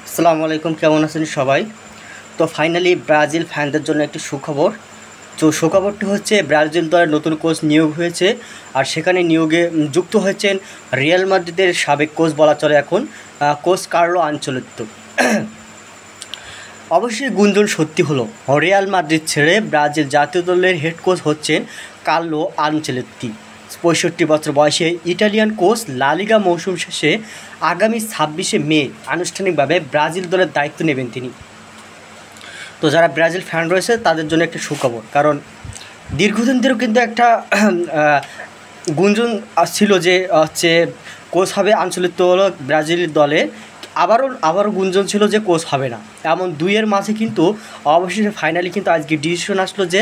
আসসালামু আলাইকুম, কেমন আছেন সবাই? তো ফাইনালি ব্রাজিল ফ্যানদের জন্য একটি সুখবর। তো সুখবরটি হচ্ছে ব্রাজিল দলের নতুন কোচ নিয়োগ হয়েছে, আর সেখানে নিয়োগে যুক্ত হয়েছেন রিয়াল মাদ্রিদের সাবেক কোচ বলা চলে এখন, কোচ কার্লো আনচেলত্তি। অবশ্যই গুঞ্জন সত্যি হলো, রিয়াল মাদ্রিদ ছেড়ে ব্রাজিল জাতীয় দলের হেড কোচ হচ্ছেন কার্লো আনচেলত্তি। 65 বছর বয়সে ইটালিয়ান কোচ লা লিগা মৌসুম শেষে আগামী 26শে মে আনুষ্ঠানিকভাবে ব্রাজিল দলের দায়িত্ব নেবেন তিনি। তো যারা ব্রাজিল ফ্যান রয়েছে তাদের জন্য একটা সুখবর, কারণ দীর্ঘদিন ধরেও কিন্তু একটা গুঞ্জন ছিল যে হচ্ছে কোচ হবে আনচেলত্তি হলো ব্রাজিল দলে, আবারও গুঞ্জন ছিল যে কোচ হবে না। এমন দুইয়ের মাঝে কিন্তু অবশেষে ফাইনালি কিন্তু আজকে ডিসিশন আসলো যে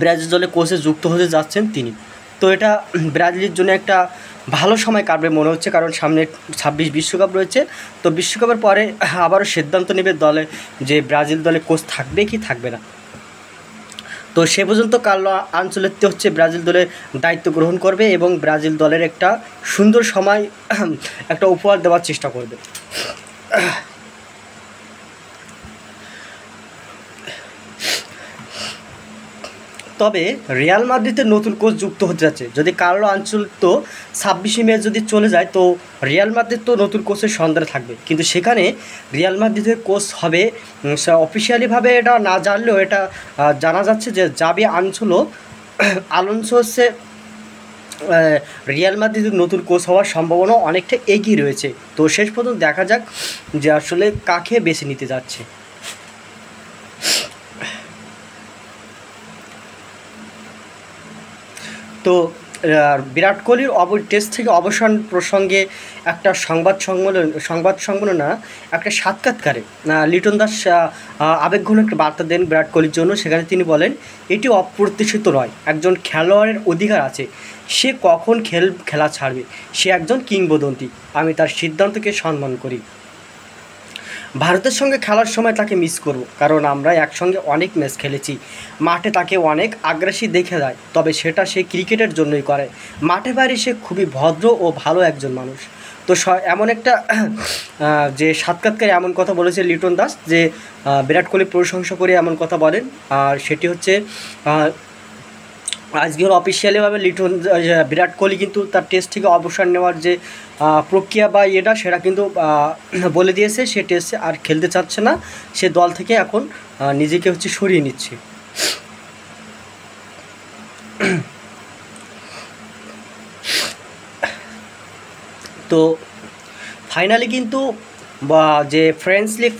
ব্রাজিল দলে কোচে যুক্ত হতে যাচ্ছেন তিনি। তো এটা ব্রাজিলের জন্য একটা ভালো সময় কাটবে মনে হচ্ছে, কারণ সামনে 26 বিশ্বকাপ রয়েছে। তো বিশ্বকাপের পরে আবারও সিদ্ধান্ত নেবে দলে যে ব্রাজিল দলে কোচ থাকবে কি থাকবে না। তো সে পর্যন্ত কার্লো আনচেলত্তি হচ্ছে ব্রাজিল দলের দায়িত্ব গ্রহণ করবে এবং ব্রাজিল দলের একটা সুন্দর সময় একটা উপহার দেওয়ার চেষ্টা করবে। তবে রিয়াল মাদ্রিদের নতুন কোচ যুক্ত হতে যাচ্ছে। যদি কার্লো আনচেলত্তি 26শে মে যদি চলে যায়, তো রিয়াল মাদ্রিদ তো নতুন কোচের সন্ধানে থাকবে, কিন্তু সেখানে রিয়াল মাদ্রিদের কোচ হবে অফিসিয়ালিভাবে এটা না জানলেও এটা জানা যাচ্ছে যে জাবি আলোনসো হচ্ছে রিয়াল মাদ্রিদের নতুন কোচ হওয়ার সম্ভাবনা অনেকটা এগিয়ে রয়েছে। তো শেষ পর্যন্ত দেখা যাক যে আসলে কাকে বেছে নিতে যাচ্ছে। তো বিরাট কোহলির টেস্ট থেকে অবসান প্রসঙ্গে একটা সংবাদ সম্মেলনা একটা সাক্ষাৎকারে লিটন দাস আবেগঘন একটা বার্তা দেন বিরাট কোহলির জন্য। সেখানে তিনি বলেন, এটি অপ্রত্যাশিত নয়, একজন খেলোয়াড়ের অধিকার আছে, সে কখন খেলা ছাড়বে, সে একজন কিংবদন্তি, আমি তার সিদ্ধান্তকে সম্মান করি। ভারতের সঙ্গে খেলার সময় তাকে মিস করব, কারণ আমরা একসঙ্গে অনেক ম্যাচ খেলেছি। মাঠে তাকে অনেক আগ্রাসী দেখে যায়, তবে সেটা সে ক্রিকেটের জন্যই করে। মাঠে বাইরে সে খুবই ভদ্র ও ভালো একজন মানুষ। তো এমন একটা যে সাক্ষাৎকারে এমন কথা বলেছে লিটন দাস যে বিরাট কোহলির প্রশংসা করে এমন কথা বলেন। আর সেটি হচ্ছে আজকে অফিসিয়ালিভাবে বিরাট কোহলি কিন্তু তার টেস্ট থেকে অবসর নেওয়ার যে প্রক্রিয়া বা সেটা কিন্তু বলে দিয়েছে, সে টেস্টে আর খেলতে চাচ্ছে না, সে দল থেকে এখন নিজেকে হচ্ছে সরিয়ে নিচ্ছে। তো ফাইনালি কিন্তু যে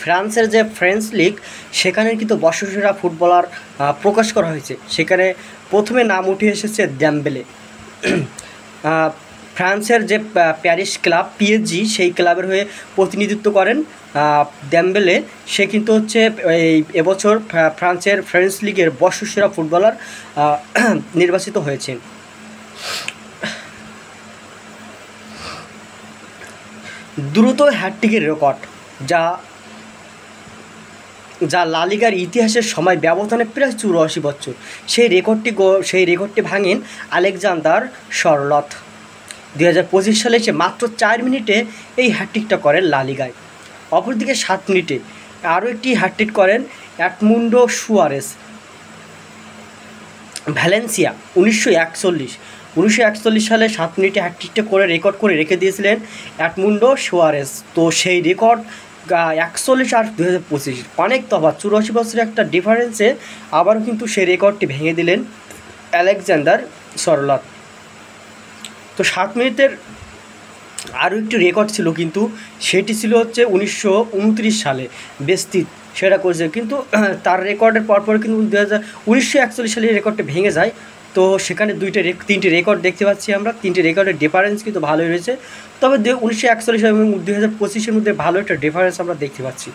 ফ্রান্সের যে ফ্রেঞ্চ লিগ, সেখানে কিন্তু বর্ষসেরা ফুটবলার প্রকাশ করা হয়েছে। সেখানে প্রথমে নাম উঠে এসেছে ডেম্বেলে। ফ্রান্সের যে প্যারিস ক্লাব পিএসজি, সেই ক্লাবের হয়ে প্রতিনিধিত্ব করেন ডেম্বেলে। সে কিন্তু হচ্ছে এবছর ফ্রান্সের ফ্রেঞ্চ লিগের বর্ষসেরা ফুটবলার নির্বাচিত হয়েছেন। দ্রুত হ্যাটট্রিকের রেকর্ড যা লা লিগার ইতিহাসের সময় ব্যবধানে প্রায় 84 বছর, সেই রেকর্ডটি ভাঙেন আলেকজান্ডার সরলথ। 2025 সালে এসে মাত্র 4 মিনিটে এই হ্যাটট্রিকটা করেন লা লিগায়। অপরদিকে 7 মিনিটে আরও একটি হ্যাটট্রিক করেন এডমুন্ডো সুয়ারেস ভ্যালেন্সিয়া 1941 সালে 7 মিনিটে হ্যাটট্রিকটা করে রেকর্ড করে রেখে দিয়েছিলেন এডমুন্ডো সুয়ারেস। তো সেই রেকর্ড 41 আর 2025 অনেক তফাৎ, 84 বছরের একটা ডিফারেন্সে আবারও কিন্তু সেই রেকর্ডটি ভেঙে দিলেন আলেকজান্ডার সরলথ। তো 7 মিনিটের আরও একটি রেকর্ড ছিল, কিন্তু সেটি ছিল হচ্ছে 1929 সালে বেস্তিত সেটা করেছে, কিন্তু তার রেকর্ডের পরপর কিন্তু 1941 সালে রেকর্ডটা ভেঙে যায়। তো সেখানে 3টি রেকর্ড দেখতে পাচ্ছি আমরা, 3টি রেকর্ডের ডিফারেন্স কিন্তু ভালোই রয়েছে। তবে 1941 এবং 2025-এর মধ্যে ভালো একটা ডিফারেন্স আমরা দেখতে পাচ্ছি।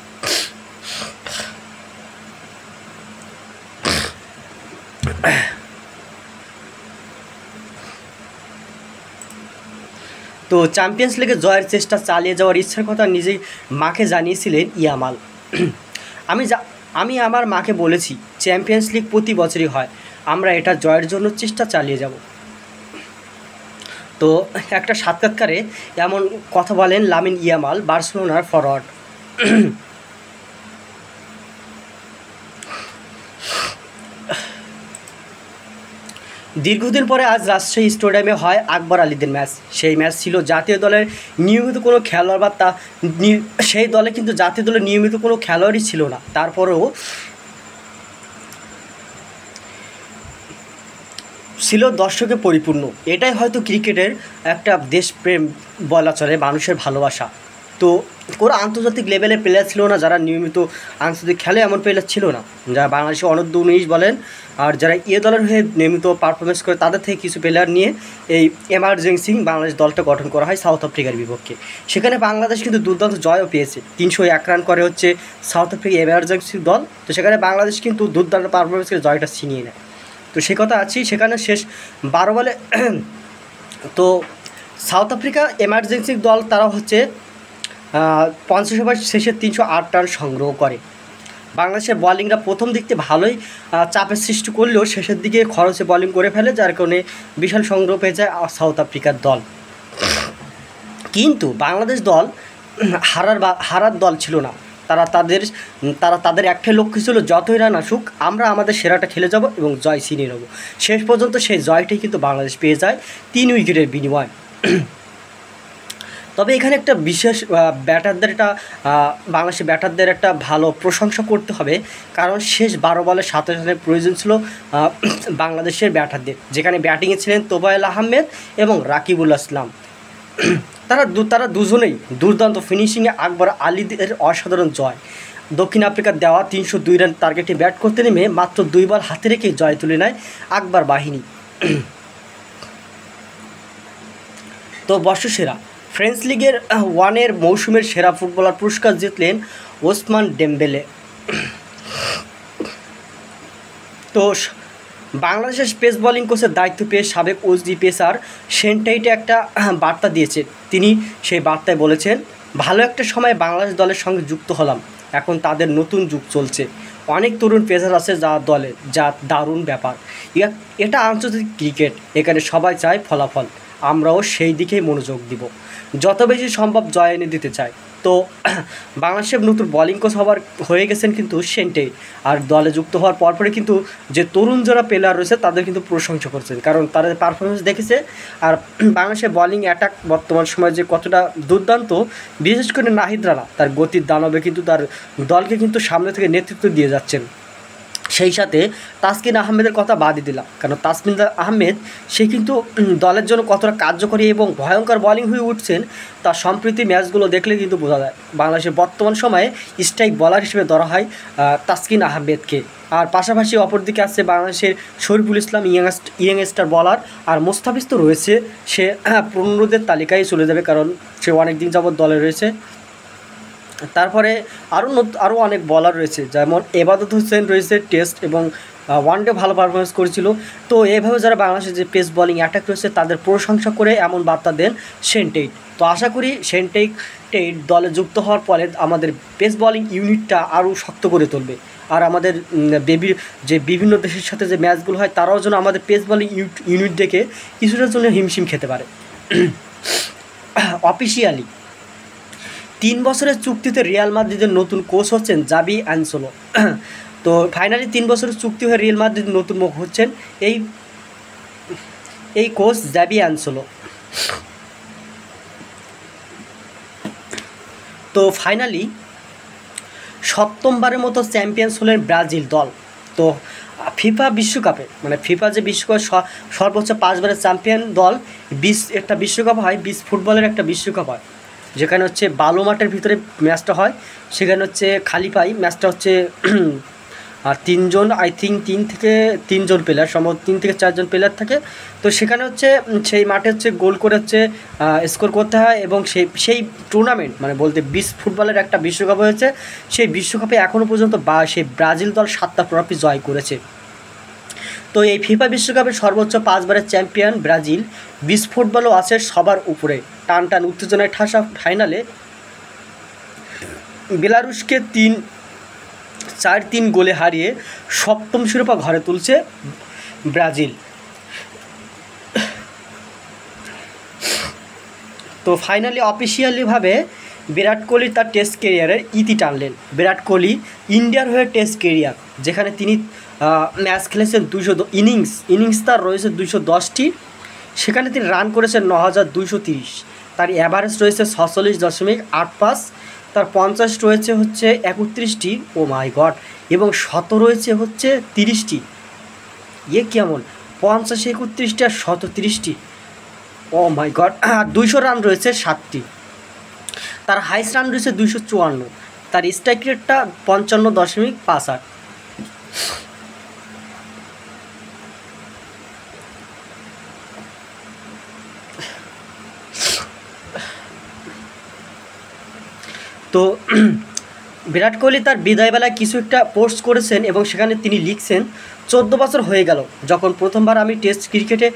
তো চ্যাম্পিয়ন্স লিগে জয়ের চেষ্টা চালিয়ে যাওয়ার ইচ্ছার কথা নিজেই মাকে জানিয়েছিলেন ইয়ামাল। আমি আমার মাকে বলেছি, চ্যাম্পিয়ন্স লিগ প্রতি বছরই হয়, আমরা এটা জয়ের জন্য চেষ্টা চালিয়ে যাব। তো তো একটা সাক্ষাৎকারে এমন কথা বলেন লামিন ইয়ামাল, বার্সেলোনার ফরওয়ার্ড। দীর্ঘদিন পরে আজ রাজশাহী স্টেডিয়ামে হয় আকবর আলীদের ম্যাচ। সেই ম্যাচ ছিল জাতীয় দলের নিয়মিত কোনো খেলোয়াড় বা সেই দলে কিন্তু জাতীয় দলের নিয়মিত কোনো খেলোয়াড়ই ছিল না, তারপরেও ছিল দর্শকে পরিপূর্ণ। এটাই হয়তো ক্রিকেটের একটা দেশপ্রেম বলা চলে, মানুষের ভালোবাসা। তো কোনো আন্তর্জাতিক লেভেলের প্লেয়ার ছিল না যারা নিয়মিত আন্তর্জাতিক খেলে, এমন প্লেয়ার ছিল না। যারা বাংলাদেশে অনূর্ধ্ব 19 বলেন আর যারা দলের হয়ে নিয়মিত পারফরমেন্স করে, তাদের থেকে কিছু প্লেয়ার নিয়ে এই এমার্জেন্সি বাংলাদেশ দলটা গঠন করা হয় সাউথ আফ্রিকার বিপক্ষে। সেখানে বাংলাদেশ কিন্তু দুর্দান্ত জয়ও পেয়েছে, 301 রান করে হচ্ছে সাউথ আফ্রিকা এমার্জেন্সি দল। তো সেখানে বাংলাদেশ কিন্তু দুর্দান্ত পারফরমেন্স করে জয়টা ছিনিয়ে নেয়। তো সে কথা আছেই, সেখানে শেষ 12 বলে তো সাউথ আফ্রিকা এমার্জেন্সি দল তারা হচ্ছে 50 ওভার শেষে 308 রান সংগ্রহ করে। বাংলাদেশের বলিংরা প্রথম দিক থেকে ভালোই চাপের সৃষ্টি করলেও শেষের দিকে খরচে বলিং করে ফেলে, যার কারণে বিশাল সংগ্রহ পেয়ে যায় সাউথ আফ্রিকার দল। কিন্তু বাংলাদেশ দল হারার দল ছিল না। তারা তাদের একটাই লক্ষ্য ছিল, যতই রান আসুক আমরা আমাদের সেরাটা খেলে যাব এবং জয় ছিনিয়ে নেব। শেষ পর্যন্ত সেই জয়টাই কিন্তু বাংলাদেশ পেয়ে যায় 3 উইকেটের বিনিময়ে। তবে এখানে একটা বিশেষ বাংলাদেশের ব্যাটারদের একটা ভালো প্রশংসা করতে হবে, কারণ শেষ 12 বলে 27 রানের প্রয়োজন ছিল বাংলাদেশের ব্যাটারদের, যেখানে ব্যাটিংয়ে ছিলেন তোফায়েল আহমেদ এবং রাকিবুল ইসলাম। তারা দুজনেই দুর্দান্ত ফিনিশিংয়ে আকবর আলীদের অসাধারণ জয়। দক্ষিণ আফ্রিকার দেওয়া 302 রান টার্গেটে ব্যাট করতে নেমে মাত্র 2 বল হাতে রেখে জয় তুলে নেয় আকবর বাহিনী। তো বর্ষসেরা ফ্রেঞ্চ লিগের 1-এর মৌসুমের সেরা ফুটবলার পুরস্কার জিতলেন ওসমান ডেম্বেলে। তো বাংলাদেশের পেস বোলিং কোচের দায়িত্ব পেয়ে সাবেক ওজি পেসার শেন টাইটে একটা বার্তা দিয়েছে। তিনি সেই বার্তায় বলেছেন, ভালো একটা সময় বাংলাদেশ দলের সঙ্গে যুক্ত হলাম, এখন তাদের নতুন যুগ চলছে, অনেক তরুণ পেসার আছে দলে, যা দারুণ ব্যাপার। এটা আন্তর্জাতিক ক্রিকেট, এখানে সবাই চায় ফলাফল, আমরাও সেই দিকেই মনোযোগ দিব, যত বেশি সম্ভব জয় এনে দিতে চাই। তো বাংলাদেশের নতুন বোলিং কোচ হয়ে গেছেন কিন্তু শেন টাইট। আর দলে যুক্ত হওয়ার পরপরে কিন্তু যে তরুণ যারা প্লেয়ার রয়েছে তাদের কিন্তু প্রশংসা করছেন, কারণ তাদের পারফরমেন্স দেখেছে। আর বাংলাদেশের বোলিং অ্যাটাক বর্তমান সময়ে যে কতটা দুর্দান্ত, বিশেষ করে নাহিদ রানা তার গতির দানবে কিন্তু তার দলকে কিন্তু সামনে থেকে নেতৃত্ব দিয়ে যাচ্ছেন। সেই সাথে তাসকিন আহমেদের কথা বাদই দিলাম, কারণ তাসকিন আহমেদ সে কিন্তু দলের জন্য কতটা কার্যকরী এবং ভয়ঙ্কর বোলিং হয়ে উঠছেন তার সম্প্রতি ম্যাচগুলো দেখলে কিন্তু বোঝা যায়। বাংলাদেশের বর্তমান সময়ে স্ট্রাইক বোলার হিসেবে ধরা হয় তাসকিন আহমেদকে। আর পাশাপাশি অপরদিকে আছে বাংলাদেশের শরীফুল ইসলাম, ইয়ংস্টার বোলার। আর মোস্তাফিজ তো রয়েছে, সে পুনরুদের তালিকায় চলে যাবে, কারণ সে অনেক দিন যাবৎ দলে রয়েছে। তারপরে আরও অনেক বলার রয়েছে, যেমন এবাদত হোসেন রয়েছে, টেস্ট এবং ওয়ানডে ভালো পারফরমেন্স করেছিল। তো এইভাবে যারা বাংলাদেশের যে পেস বোলিং অ্যাটাক রয়েছে তাদের প্রশংসা করে এমন বার্তা দেন শেন টাইট। তো আশা করি শেন টাইট দলে যুক্ত হওয়ার পরে আমাদের পেস বোলিং ইউনিটটা আরও শক্ত করে তুলবে। আর আমাদের যে বিভিন্ন দেশের সাথে যে ম্যাচগুলো হয় তারাও যেন আমাদের পেস বোলিং ইউনিট দেখে কিছুটার জন্য হিমশিম খেতে পারে। অফিসিয়ালি 3 বছরের চুক্তিতে রিয়াল মাদ্রিদের নতুন কোচ হচ্ছেন জাবি আনসেলো। তো ফাইনালি 3 বছরের চুক্তি হয়ে রিয়াল মাদ্রিদের নতুন মুখ হচ্ছেন এই কোচ জাবি আনসেলো। তো ফাইনালি 7মবারের মতো চ্যাম্পিয়ন্স হলেন ব্রাজিল দল। তো ফিফা বিশ্বকাপে ফিফা যে বিশ্বকাপ সর্বোচ্চ 5 বারের চ্যাম্পিয়ন দল, একটা বিশ্বকাপ হয়, 20 ফুটবলের একটা বিশ্বকাপ হয়, যেখানে হচ্ছে বালু মাঠের ভিতরে ম্যাচটা হয়। সেখানে হচ্ছে খালি পাই ম্যাচটা হচ্ছে 3 জন, আই থিঙ্ক 3 থেকে 3 জন প্লেয়ার, সম্ভবত 3 থেকে 4 জন প্লেয়ার থাকে। তো সেখানে হচ্ছে সেই মাঠে হচ্ছে গোল করে হচ্ছে স্কোর করতে হয়, এবং সেই টুর্নামেন্ট বলতে 20 ফুটবলের একটা বিশ্বকাপ হয়েছে। সেই বিশ্বকাপে এখনও পর্যন্ত সেই ব্রাজিল দল 7টা ট্রফি জয় করেছে। তো এই ফিফা বিশ্বকাপের সর্বোচ্চ 5 বারের চ্যাম্পিয়ন ব্রাজিল, 20 ফুটবলও আছে সবার উপরে। টান উত্তেজনায় ঠাসা ফাইনালে বেলারুশকে 4-3 গোলে হারিয়ে 7ম শিরোপা ঘরে তুলছে ব্রাজিল। তো ফাইনালি অফিসিয়ালিভাবে বিরাট কোহলি তার টেস্ট কেরিয়ারের ইতি টানলেন। বিরাট কোহলি ইন্ডিয়ার হয়ে টেস্ট কেরিয়ার, যেখানে তিনি ম্যাচ খেলেছেন 200 ইনিংস তার রয়েছে 210টি, সেখানে তিনি রান করেছেন 9230, তার অ্যাভারেজ রয়েছে 46.85, তার 50 রয়েছে হচ্ছে 31টি, ও মাই গড, এবং 100 রয়েছে হচ্ছে 30টি। কেমন 50, 31টি আর 130টি, ও মাই গড। 200 রান রয়েছে 7টি, তার হাইস্ট রান রয়েছে 254, তার স্ট্রাইক রেটটা 55.58। তো বিরাট কোহলি তার বিদায়বেলায় কিছু একটা পোস্ট করেছেন এবং সেখানে তিনি লিখছেন, 14 বছর হয়ে গেল যখন প্রথমবার আমি টেস্ট ক্রিকেটে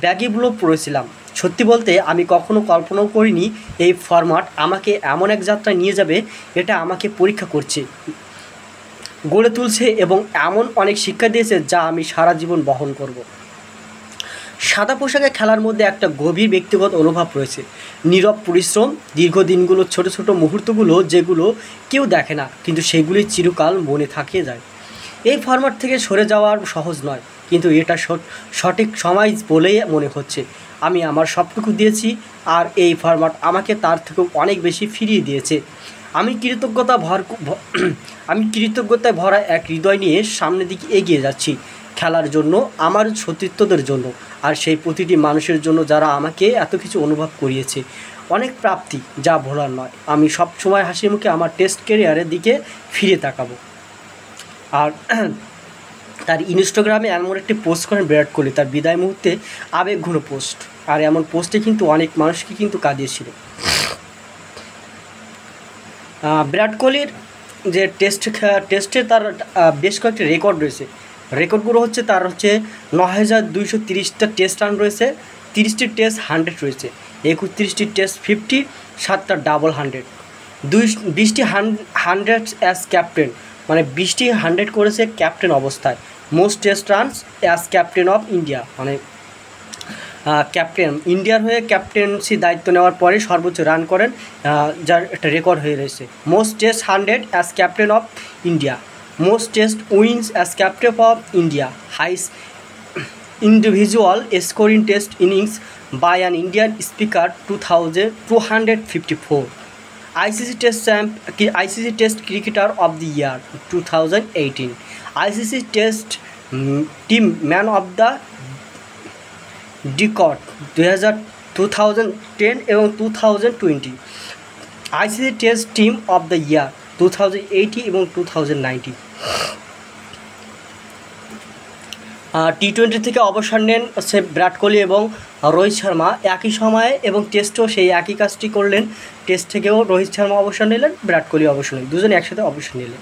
ব্যাগি ব্লো পড়েছিলাম। সত্যি বলতে আমি কখনো কল্পনাও করিনি এই ফরম্যাট আমাকে এমন এক যাত্রায় নিয়ে যাবে। এটা আমাকে পরীক্ষা করছে, গড়ে তুলছে এবং এমন অনেক শিক্ষা দিয়েছে যা আমি সারা জীবন বহন করব। সাদা পোশাকে খেলার মধ্যে একটা গভীর ব্যক্তিগত অনুভব রয়েছে, নীরব পরিশ্রম, দীর্ঘদিনগুলো, ছোট ছোট মুহূর্তগুলো যেগুলো কেউ দেখে না কিন্তু সেগুলি চিরকাল মনে থাকে যায়। এই ফরম্যাট থেকে সরে যাওয়া সহজ নয়, কিন্তু এটা সঠিক সময় বলেই মনে হচ্ছে। আমি আমার সবটুকু দিয়েছি আর এই ফরম্যাট আমাকে তার থেকেও অনেক বেশি ফিরিয়ে দিয়েছে। আমি কৃতজ্ঞতায় ভরা এক হৃদয় নিয়ে সামনের দিকে এগিয়ে যাচ্ছি, খেলার জন্য, আমার সতীর্থদের জন্য, আর সেই প্রতিটি মানুষের জন্য যারা আমাকে এত কিছু অনুভব করিয়েছে। অনেক প্রাপ্তি যা ভোলার নয়। আমি সব সময় হাসি মুখে আমার টেস্ট ক্যারিয়ারের দিকে ফিরে তাকাবো। আর তার ইনস্টাগ্রামে এমন একটি পোস্ট করেন বিরাট কোহলি, তার বিদায় মুহূর্তে আবেগঘন পোস্ট, আর এমন পোস্টে কিন্তু অনেক মানুষকে কিন্তু কাঁদিয়েছিল। বিরাট কোহলির যে টেস্টে তার বেশ কয়েকটি রেকর্ড রয়েছে। রেকর্ডগুলো হচ্ছে তার হচ্ছে 9230টা টেস্ট রান রয়েছে, 30টি টেস্ট 100 রয়েছে, 31টি টেস্ট 50, 7টা ডাবল 100, 20টি 100 অ্যাজ ক্যাপ্টেন, মানে 20টি 100 করেছে ক্যাপ্টেন অবস্থায়। Most test runs as captain of India, মানে ক্যাপ্টেন ইন্ডিয়ার হয়ে ক্যাপ্টেন্সি দায়িত্ব নেওয়ার পরে সর্বোচ্চ রান করেন, যার একটা রেকর্ড হয়ে রয়েছে। Most test 100 as captain of India, most test wins as captain of India, highest individual scoring test innings by an Indian speaker 2254, ICC Test Cricketer of the Year 2018, ICC Test Team Man of the Decade 2010 এবং 2020, ICC Test Team of the Year 2018 এবং 2019। টি-20 থেকে অবসর নেন হচ্ছে বিরাট কোহলি এবং রোহিত শর্মা একই সময়ে, এবং টেস্টেও সেই একই কাজটি করলেন। টেস্ট থেকেও রোহিত শর্মা অবসর নিলেন, বিরাট কোহলি অবসর নিলেন, দুজনে একসাথে অবসর নিলেন।